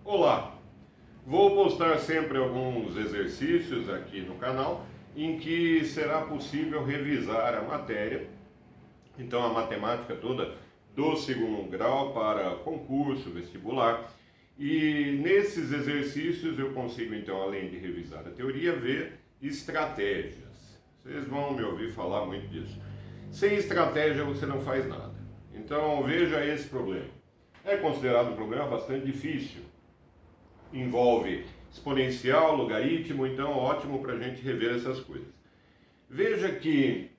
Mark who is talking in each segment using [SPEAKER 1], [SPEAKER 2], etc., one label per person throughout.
[SPEAKER 1] Olá! Vou postar sempre alguns exercícios aqui no canal em que será possível revisar a matéria, então a matemática toda do segundo grau para concurso, vestibular. E nesses exercícios eu consigo então, além de revisar a teoria, ver estratégias. Vocês vão me ouvir falar muito disso. Sem estratégia você não faz nada. Então veja esse problema. É considerado um problema bastante difícil. Envolve exponencial, logaritmo, então ótimo para a gente rever essas coisas. Veja que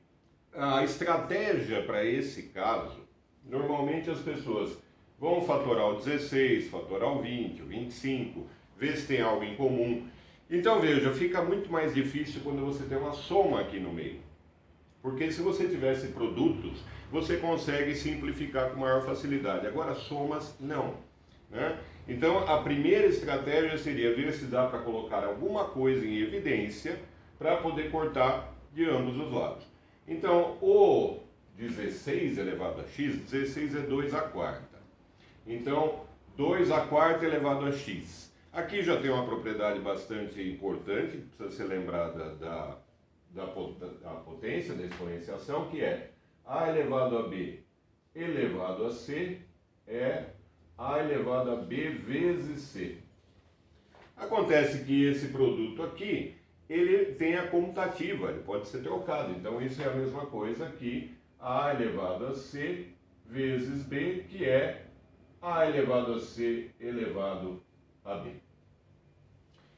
[SPEAKER 1] a estratégia para esse caso, normalmente as pessoas vão fatorar o 16, fatorar o 20, o 25, ver se tem algo em comum. Então veja, fica muito mais difícil quando você tem uma soma aqui no meio. Porque se você tivesse produtos, você consegue simplificar com maior facilidade. Agora somas, não. Né? Então a primeira estratégia seria ver se dá para colocar alguma coisa em evidência para poder cortar de ambos os lados. Então o 16 elevado a x, 16 é 2 à quarta. Então 2 à quarta elevado a x. Aqui já tem uma propriedade bastante importante, precisa ser lembrada da potência, da exponenciação, que é a elevado a b elevado a c é a elevado a b vezes c. Acontece que esse produto aqui, ele tem a comutativa, ele pode ser trocado. Então isso é a mesma coisa que a elevado a c vezes b, que é a elevado a c elevado a b.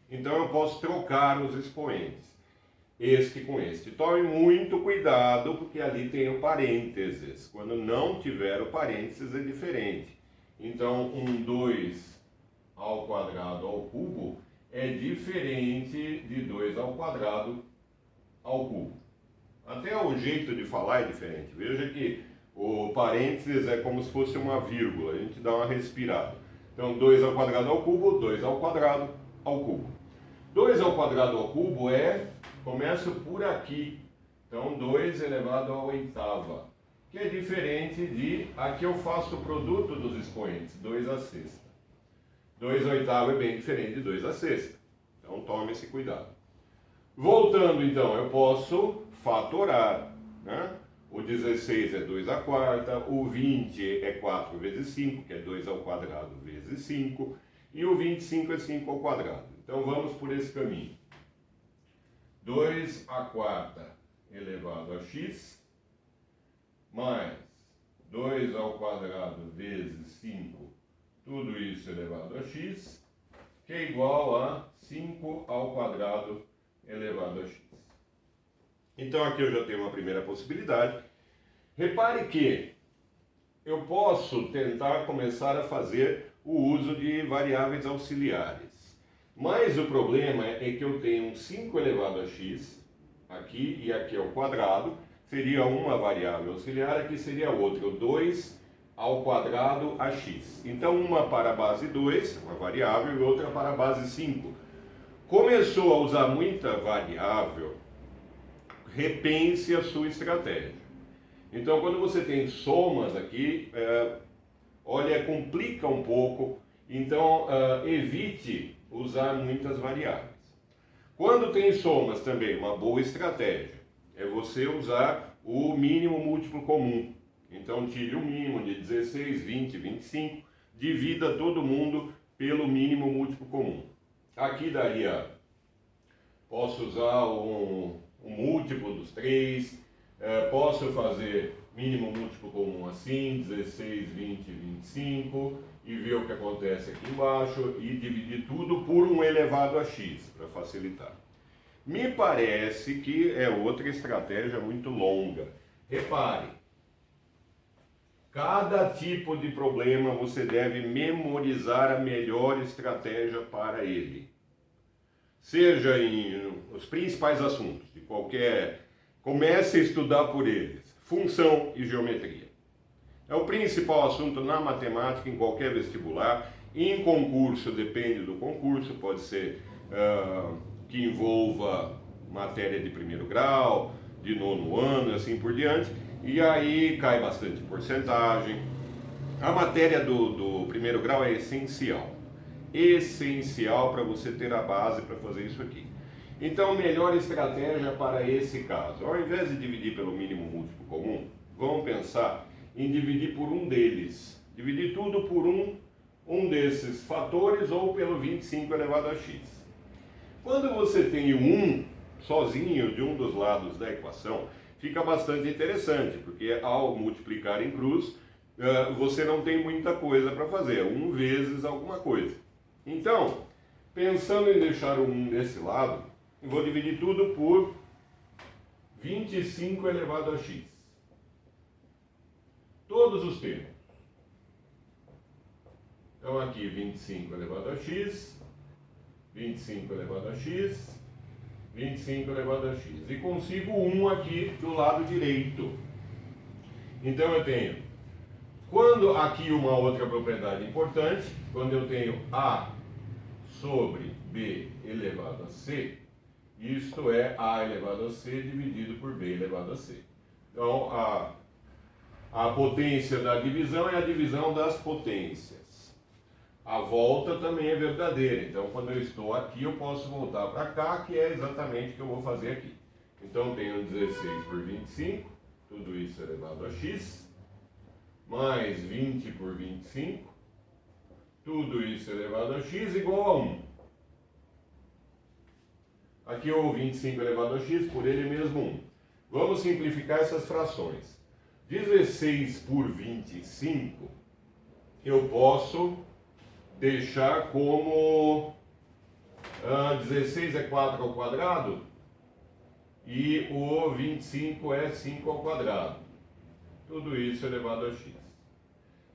[SPEAKER 1] Então eu posso trocar os expoentes, este com este. Tome muito cuidado, porque ali tem o parênteses. Quando não tiver o parênteses é diferente. Então, 2 ao quadrado ao cubo é diferente de 2 ao quadrado ao cubo. Até o jeito de falar é diferente. Veja que o parênteses é como se fosse uma vírgula, a gente dá uma respirada. Então, 2 ao quadrado ao cubo, 2 ao quadrado ao cubo. 2 ao quadrado ao cubo começa por aqui. Então, 2 elevado à oitava. Que é diferente de, aqui eu faço o produto dos expoentes, 2 à sexta. 2 à oitava é bem diferente de 2 à sexta. Então tome esse cuidado. Voltando então, eu posso fatorar. Né? O 16 é 2 à quarta, o 20 é 4 vezes 5, que é 2 ao quadrado vezes 5, e o 25 é 5 ao quadrado. Então vamos por esse caminho. 2 à quarta elevado a x, mais 2 ao quadrado vezes 5, tudo isso elevado a x, que é igual a 5 ao quadrado elevado a x. Então aqui eu já tenho uma primeira possibilidade. Repare que eu posso tentar começar a fazer o uso de variáveis auxiliares. Mas o problema é que eu tenho 5 elevado a x, aqui e aqui ao quadrado, seria uma variável auxiliar, aqui seria outra, o 2 ao quadrado a x. Então uma para a base 2, uma variável, e outra para a base 5. Começou a usar muita variável, repense a sua estratégia. Então quando você tem somas aqui, olha, complica um pouco, então evite usar muitas variáveis. Quando tem somas também, uma boa estratégia é você usar o mínimo múltiplo comum. Então tire o mínimo de 16, 20, 25, divida todo mundo pelo mínimo múltiplo comum. Aqui daria, posso usar um múltiplo dos 3, posso fazer mínimo múltiplo comum assim, 16, 20, 25, e ver o que acontece aqui embaixo, e dividir tudo por 1 elevado a x, para facilitar. Me parece que é outra estratégia muito longa. Repare, cada tipo de problema você deve memorizar a melhor estratégia para ele. Seja em os principais assuntos de qualquer... Comece a estudar por eles. Função e geometria. É o principal assunto na matemática, em qualquer vestibular. Em concurso, depende do concurso, pode ser que envolva matéria de primeiro grau, de nono ano, assim por diante. E aí cai bastante porcentagem. A matéria do primeiro grau é essencial. essencial para você ter a base para fazer isso aqui. Então, melhor estratégia para esse caso, ao invés de dividir pelo mínimo múltiplo comum, vamos pensar em dividir por um deles. Dividir tudo por um desses fatores ou pelo 25 elevado a x. Quando você tem o 1 sozinho de um dos lados da equação, fica bastante interessante, porque ao multiplicar em cruz, você não tem muita coisa para fazer, 1 vezes alguma coisa. Então, pensando em deixar o 1 desse lado, eu vou dividir tudo por 25 elevado a x. Todos os termos. Então aqui 25 elevado a x, 25 elevado a x, 25 elevado a x. E consigo 1 aqui do lado direito. Então eu tenho, quando aqui uma outra propriedade importante, quando eu tenho a sobre b elevado a c, isto é a elevado a c dividido por b elevado a c. Então a potência da divisão é a divisão das potências. A volta também é verdadeira, então quando eu estou aqui eu posso voltar para cá, que é exatamente o que eu vou fazer aqui. Então tenho 16 por 25, tudo isso elevado a x, mais 20 por 25, tudo isso elevado a x igual a 1. Aqui o 25 elevado a x, por ele mesmo 1. Vamos simplificar essas frações. 16 por 25, eu posso deixar como 16 é 4 ao quadrado e o 25 é 5 ao quadrado. Tudo isso elevado a x.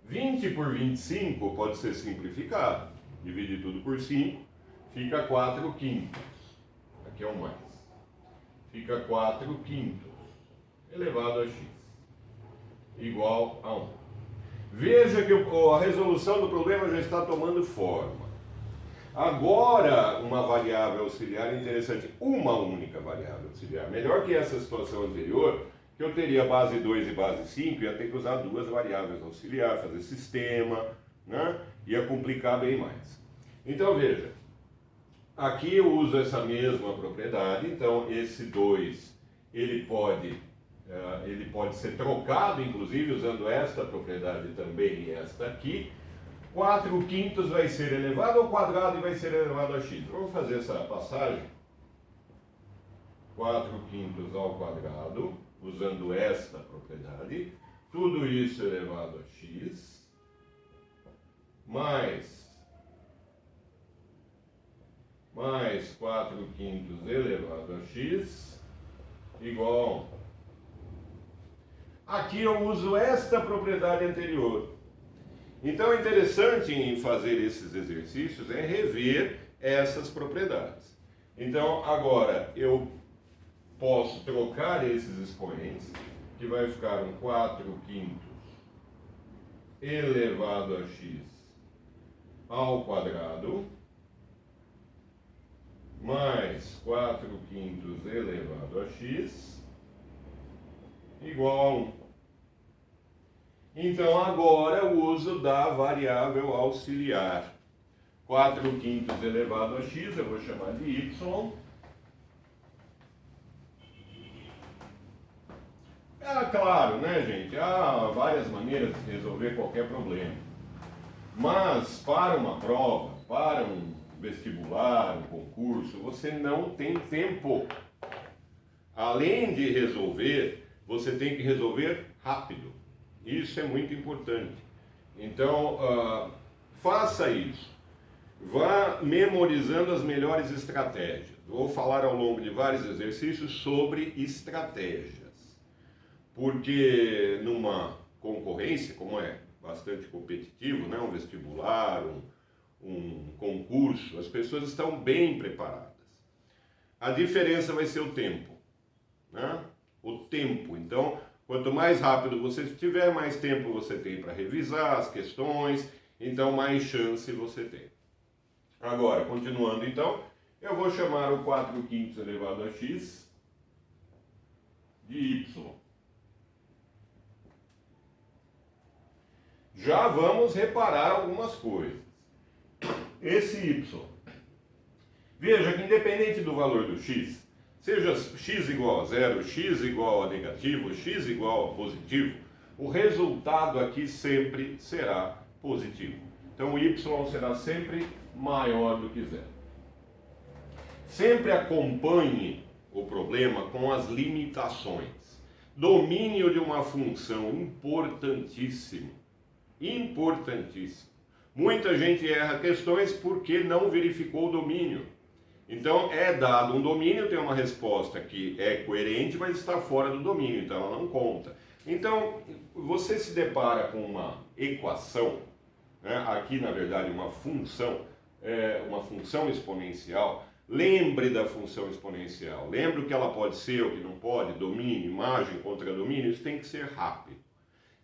[SPEAKER 1] 20 por 25 pode ser simplificado. Dividir tudo por 5, fica 4 quintos. Aqui é o mais. Fica 4 quintos elevado a x igual a 1. Veja que a resolução do problema já está tomando forma. Agora, uma variável auxiliar interessante, uma única variável auxiliar. Melhor que essa situação anterior, que eu teria base 2 e base 5, ia ter que usar duas variáveis auxiliares, fazer sistema, né? Ia complicar bem mais. Então, veja, aqui eu uso essa mesma propriedade, então esse 2, ele pode ser trocado, inclusive, usando esta propriedade também e esta aqui. 4 quintos vai ser elevado ao quadrado e vai ser elevado a x. Vamos fazer essa passagem. 4 quintos ao quadrado, usando esta propriedade. Tudo isso elevado a x, mais 4 quintos elevado a x, igual a 1. Aqui eu uso esta propriedade anterior. Então, interessante em fazer esses exercícios é rever essas propriedades. Então, agora eu posso trocar esses expoentes, que vai ficar um 4 quintos elevado a x ao quadrado, mais 4 quintos elevado a x, igual a 1. Então, agora eu uso da variável auxiliar. 4 quintos elevado a x, eu vou chamar de y. Claro, né, gente? Há várias maneiras de resolver qualquer problema. Mas, para uma prova, para um vestibular, um concurso, você não tem tempo. Além de resolver, você tem que resolver rápido. Isso é muito importante. Então, faça isso. Vá memorizando as melhores estratégias. Vou falar ao longo de vários exercícios sobre estratégias. Porque numa concorrência, como é bastante competitivo, né? Um vestibular, um concurso, as pessoas estão bem preparadas. A diferença vai ser o tempo, né? O tempo. Então, quanto mais rápido você estiver, mais tempo você tem para revisar as questões, então mais chance você tem. Agora, continuando então, eu vou chamar o 4 quintos elevado a x de y. Já vamos reparar algumas coisas. esse y. Veja que independente do valor do x, seja x igual a zero, x igual a negativo, x igual a positivo, o resultado aqui sempre será positivo. Então o y será sempre maior do que zero. Sempre acompanhe o problema com as limitações. Domínio de uma função, importantíssimo. Importantíssimo. Muita gente erra questões porque não verificou o domínio. Então é dado um domínio, tem uma resposta que é coerente, mas está fora do domínio, então ela não conta. Então você se depara com uma equação, né? Aqui na verdade uma função exponencial. Lembre da função exponencial, lembre o que ela pode ser, o que não pode, domínio, imagem contra domínio, isso tem que ser rápido.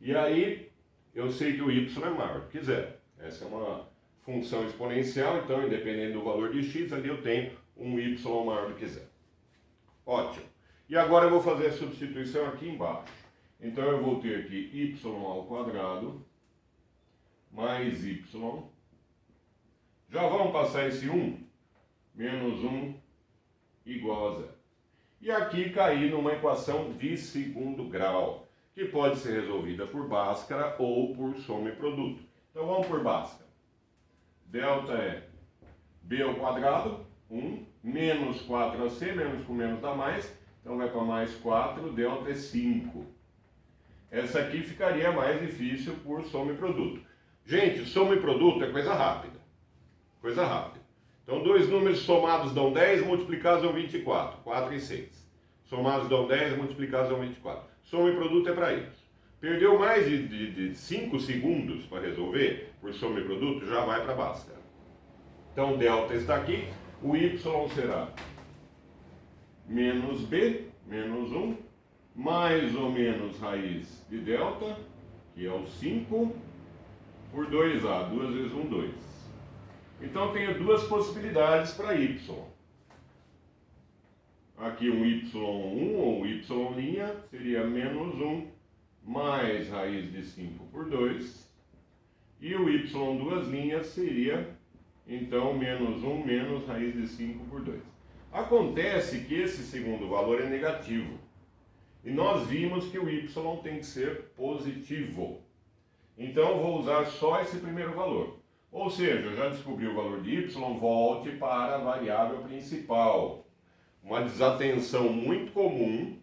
[SPEAKER 1] E aí, eu sei que o y é maior do que zero. Essa é uma função exponencial, então, independente do valor de x, ali eu tenho um y maior do que zero. Ótimo. E agora eu vou fazer a substituição aqui embaixo. Então, eu vou ter aqui y ao quadrado mais y. Já vamos passar esse 1? Menos 1 igual a zero. E aqui cair numa equação de segundo grau, que pode ser resolvida por Bhaskara ou por soma e produto. Então vamos por Bhaskara. Delta é b ao quadrado, 1, menos 4ac, menos com menos dá mais, então vai para mais 4, delta é 5. Essa aqui ficaria mais difícil por soma e produto. Gente, soma e produto é coisa rápida. Coisa rápida. Então, dois números somados dão 10, multiplicados dão 24, 4 e 6. Somados dão 10, multiplicados dão 24. Soma e produto é para isso. Perdeu mais de 5 segundos para resolver, por soma e produto, já vai para Bhaskara. Então, delta está aqui, o y será menos b, menos 1, mais ou menos raiz de delta, que é o 5, por 2a, 2 vezes 1, 2. Então eu tenho duas possibilidades para y. Aqui um y1 ou y' seria menos 1 mais raiz de 5 por 2. E o y duas linhas seria, então, menos 1 menos raiz de 5 por 2. Acontece que esse segundo valor é negativo. E nós vimos que o y tem que ser positivo. Então eu vou usar só esse primeiro valor. Ou seja, eu já descobri o valor de y, volte para a variável principal. Uma desatenção muito comum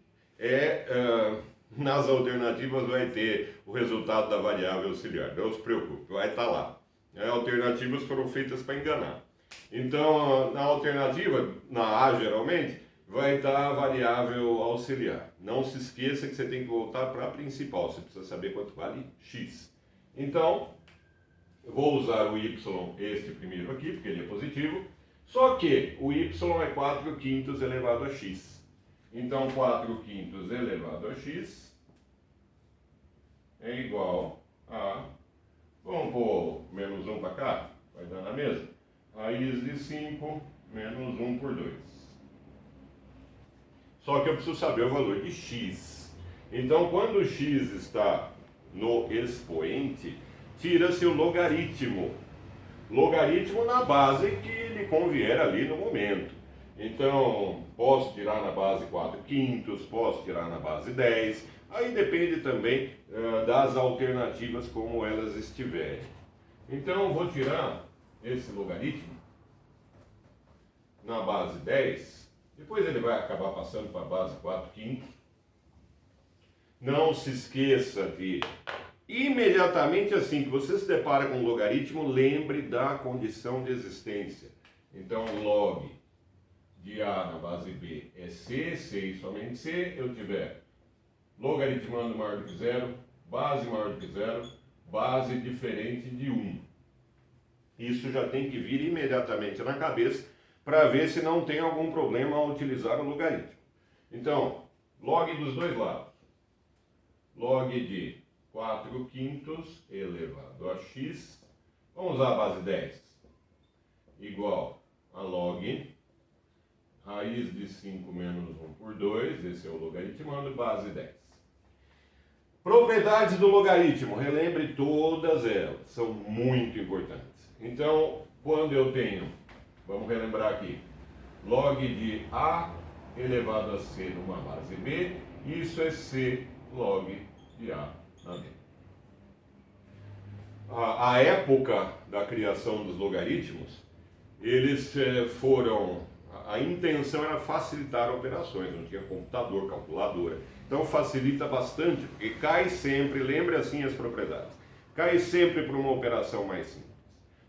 [SPEAKER 1] nas alternativas vai ter o resultado da variável auxiliar. Não se preocupe, vai estar lá. Alternativas foram feitas para enganar. Então, na alternativa, na A geralmente, vai estar a variável auxiliar. Não se esqueça que você tem que voltar para a principal, você precisa saber quanto vale x. Então, eu vou usar o y, este primeiro aqui, porque ele é positivo, só que o y é 4 quintos elevado a x. Então, 4 quintos elevado a x é igual a, vamos pôr menos 1 para cá, vai dar na mesma, raiz de 5 menos 1 por 2. Só que eu preciso saber o valor de x. Então, quando o x está no expoente, tira-se o logaritmo. Logaritmo na base que lhe convier ali no momento. Então, posso tirar na base 4 quintos, posso tirar na base 10. Aí depende também das alternativas como elas estiverem. Então, vou tirar esse logaritmo na base 10. Depois ele vai acabar passando para a base 4 quintos. Não se esqueça de, imediatamente assim que você se depara com um logaritmo, lembre da condição de existência. Então, log de A na base B é C, C e somente C. Eu tiver logaritmando maior do que zero, base maior do que zero, base diferente de 1. Isso já tem que vir imediatamente na cabeça para ver se não tem algum problema ao utilizar o logaritmo. Então, log dos dois lados. Log de 4 quintos elevado a x, vamos usar a base 10, igual a log raiz de 5 menos 1 por 2, esse é o logaritmando, base 10. Propriedades do logaritmo, relembre todas elas, são muito importantes. Então, quando eu tenho, vamos relembrar aqui, log de A elevado a C numa base B, isso é C log de A na B. A época da criação dos logaritmos, eles foram... A intenção era facilitar operações, não tinha computador, calculadora. Então facilita bastante, porque cai sempre, lembre assim as propriedades, cai sempre para uma operação mais simples.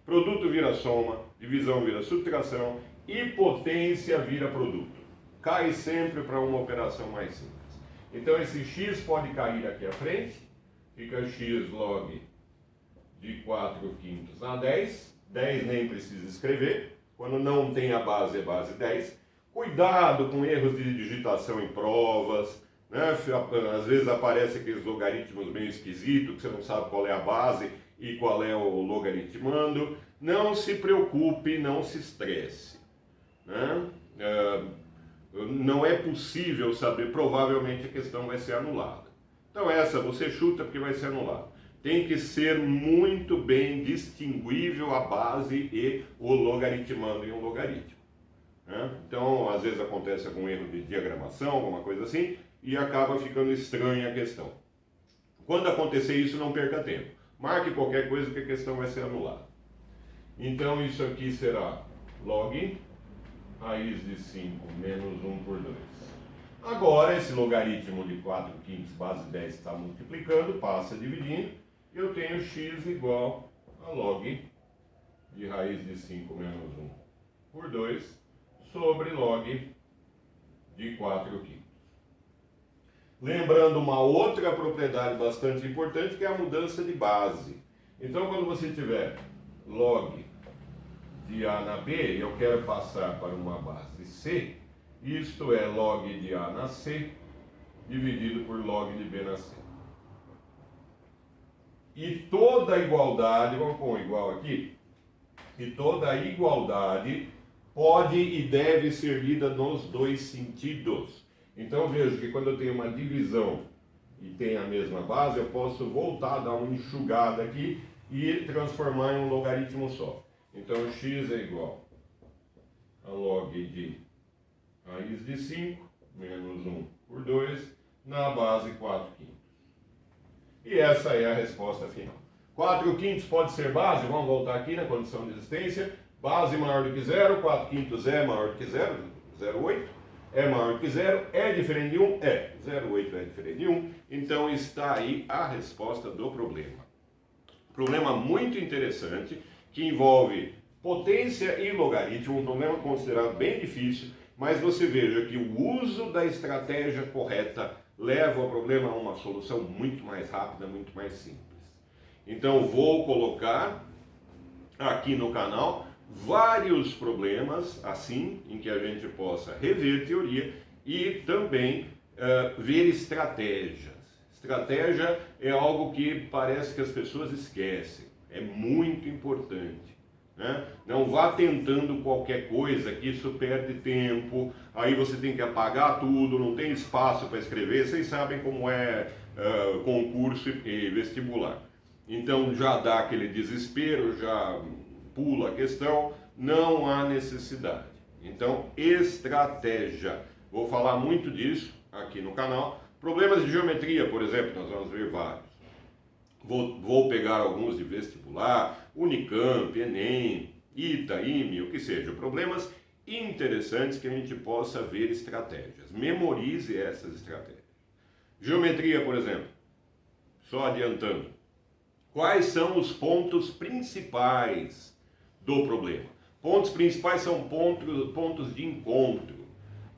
[SPEAKER 1] Produto vira soma, divisão vira subtração e potência vira produto. Cai sempre para uma operação mais simples. Então esse x pode cair aqui à frente, fica x log de 4/5 a 10, 10 nem precisa escrever. Quando não tem a base, é base 10. Cuidado com erros de digitação em provas, né? Às vezes aparecem aqueles logaritmos meio esquisitos, que você não sabe qual é a base e qual é o logaritmando. Não se preocupe, não se estresse, né? Não é possível saber, provavelmente a questão vai ser anulada. Então essa você chuta porque vai ser anulada. Tem que ser muito bem distinguível a base e o logaritmando em um logaritmo, né? Então, às vezes acontece algum erro de diagramação, alguma coisa assim, e acaba ficando estranha a questão. Quando acontecer isso, não perca tempo. Marque qualquer coisa que a questão vai ser anulada. Então, isso aqui será log raiz de 5 menos 1 por 2. Agora, esse logaritmo de 4/5 base 10 está multiplicando, passa dividindo. Eu tenho x igual a log de raiz de 5 menos 1 por 2 sobre log de 4/5. Lembrando uma outra propriedade bastante importante, que é a mudança de base. Então, quando você tiver log de A na B, eu quero passar para uma base C, isto é log de A na C dividido por log de B na C. E toda a igualdade, vamos pôr igual aqui, e toda a igualdade pode e deve ser lida nos dois sentidos. Então vejo que quando eu tenho uma divisão e tem a mesma base, eu posso voltar, dar uma enxugada aqui e transformar em um logaritmo só. Então x é igual a log de raiz de 5 menos 1 por 2 na base 4/5. E essa é a resposta final. 4/5 pode ser base, vamos voltar aqui na condição de existência. Base maior do que 0, 4/5 é maior do que 0, 0,8. É maior do que 0, é diferente de 1? É. 0,8 é diferente de 1. Então está aí a resposta do problema. Problema muito interessante, que envolve potência e logaritmo, um problema considerado bem difícil, mas você veja que o uso da estratégia correta leva o problema a uma solução muito mais rápida, muito mais simples. Então vou colocar aqui no canal vários problemas assim, em que a gente possa rever teoria e também ver estratégias. Estratégia é algo que parece que as pessoas esquecem, é muito importante, né? Não vá tentando qualquer coisa, que isso perde tempo, aí você tem que apagar tudo, não tem espaço para escrever. Vocês sabem como é concurso e vestibular. Então já dá aquele desespero, já pula a questão, não há necessidade. Então, estratégia. Vou falar muito disso aqui no canal. Problemas de geometria, por exemplo, nós vamos ver vários. Vou pegar alguns de vestibular, Unicamp, Enem, ITA, IME, o que seja. Problemas interessantes que a gente possa ver estratégias. Memorize essas estratégias. Geometria, por exemplo. Só adiantando. Quais são os pontos principais do problema? Pontos principais são pontos de encontro.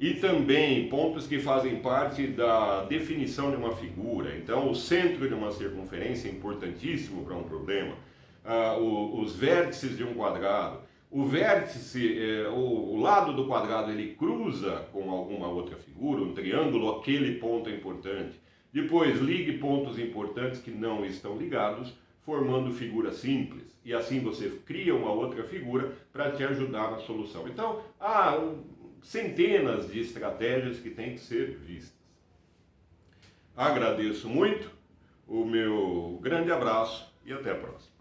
[SPEAKER 1] E também pontos que fazem parte da definição de uma figura. Então, o centro de uma circunferência é importantíssimo para um problema. Os vértices de um quadrado. O vértice, o lado do quadrado, ele cruza com alguma outra figura, um triângulo, aquele ponto é importante. Depois, ligue pontos importantes que não estão ligados, formando figura simples. E assim você cria uma outra figura para te ajudar na solução. Então, centenas de estratégias que têm que ser vistas. Agradeço muito, o meu grande abraço e até a próxima.